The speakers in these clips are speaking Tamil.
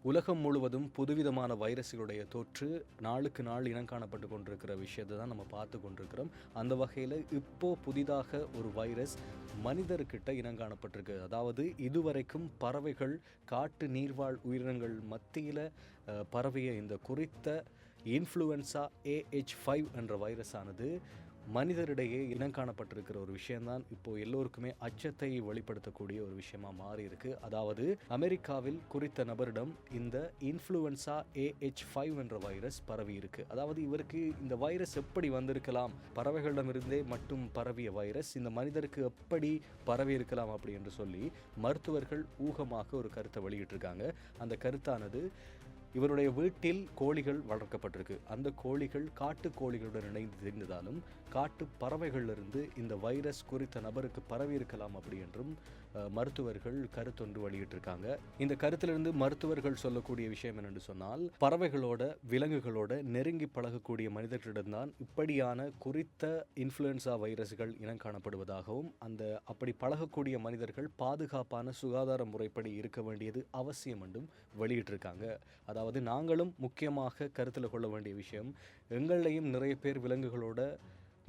உலகம் முழுவதும் புதுவிதமான வைரஸ்களுடைய தொற்று நாளுக்கு நாள் இனங்காணப்பட்டு கொண்டிருக்கிற விஷயத்தை தான் நம்ம பார்த்து கொண்டிருக்கிறோம். அந்த வகையில் இப்போ புதிதாக ஒரு வைரஸ் மனிதர்கிட்ட இனங்காணப்பட்டிருக்கு. அதாவது இதுவரைக்கும் பறவைகள், காட்டு நீர்வாழ் உயிரினங்கள் மத்தியில் பரவிய இந்த குறித்த இன்ஃப்ளூயன்ஸா AH5 என்ற வைரஸ் ஆனது மனிதரிடையே இனங்காணப்பட்டிருக்கிற ஒரு விஷயம்தான் இப்போ எல்லோருக்குமே அச்சத்தை வெளிப்படுத்தக்கூடிய ஒரு விஷயமா மாறி இருக்கு. அதாவது அமெரிக்காவில் குறித்த நபரிடம் இந்த இன்ஃப்ளூயன்ஸா AH5 என்ற வைரஸ் பரவி இருக்கு. அதாவது இவருக்கு இந்த வைரஸ் எப்படி வந்திருக்கலாம், பறவைகளிடமிருந்தே மட்டும் பரவிய வைரஸ் இந்த மனிதருக்கு எப்படி பரவி இருக்கலாம் அப்படி என்று சொல்லி மருத்துவர்கள் ஊகமாக ஒரு கருத்தை வெளியிட்டிருக்காங்க. அந்த கருத்தானது, இவருடைய வீட்டில் கோழிகள் வளர்க்கப்பட்டிருக்கு. அந்த கோழிகள் காட்டு கோழிகளுடன் இணைந்து தெரிந்ததாலும் காட்டு பறவைகளிலிருந்து இந்த வைரஸ் குறித்த நபருக்கு பரவி இருக்கலாம் அப்படி என்றும் மருத்துவர்கள் கருத்தொன்று வெளியிட்டிருக்காங்க. இந்த கருத்திலிருந்து மருத்துவர்கள் சொல்லக்கூடிய விஷயம் என்னென்று சொன்னால், பறவைகளோட, விலங்குகளோட நெருங்கி பழகக்கூடிய மனிதர்களிடம்தான் இப்படியான குறித்த இன்ஃப்ளூயன்ஸா வைரஸ்கள் இனம் காணப்படுவதாகவும், அப்படி பழகக்கூடிய மனிதர்கள் பாதுகாப்பான சுகாதார முறைப்படி இருக்க வேண்டியது அவசியம் என்றும் வெளியிட்டிருக்காங்க. அதாவது நாங்களும் முக்கியமாக கருத்தில் கொள்ள வேண்டிய விஷயம், எங்களையும் நிறைய பேர் விலங்குகளோட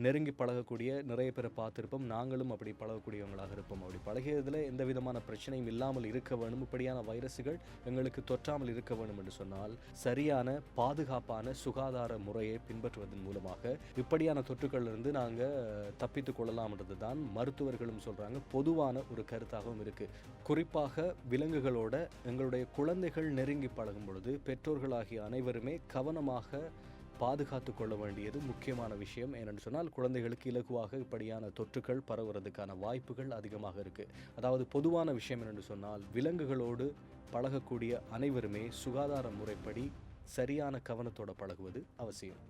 நெருங்கி பழகக்கூடிய நிறைய பேரை பார்த்துருப்போம். நாங்களும் அப்படி பழகக்கூடியவங்களாக இருப்போம். அப்படி பழகியதில் எந்த விதமான பிரச்சனையும் இல்லாமல் இருக்க வேணும், இப்படியான வைரஸுகள் எங்களுக்கு தொற்றாமல் இருக்க வேணும் என்று சொன்னால் சரியான பாதுகாப்பான சுகாதார முறையை பின்பற்றுவதன் மூலமாக இப்படியான தொற்றுகளிலிருந்து நாங்கள் தப்பித்து கொள்ளலாம்ன்றது தான் மருத்துவர்களும் சொல்கிறாங்க. பொதுவான ஒரு கருத்தாகவும் இருக்குது. குறிப்பாக விலங்குகளோட எங்களுடைய குழந்தைகள் நெருங்கி பழகும் பொழுது பெற்றோர்களாகிய அனைவருமே கவனமாக பாதுகாத்து கொள்ள வேண்டியது முக்கியமான விஷயம். ஏனென்று சொன்னால் குழந்தைகளுக்கு இலகுவாக இப்படியான தொற்றுகள் பரவுறதுக்கான வாய்ப்புகள் அதிகமாக இருக்கு. அதாவது பொதுவான விஷயம் என்னென்று சொன்னால், விலங்குகளோடு பழகக்கூடிய அனைவருமே சுகாதார முறைப்படி சரியான கவனத்தோட பழகுவது அவசியம்.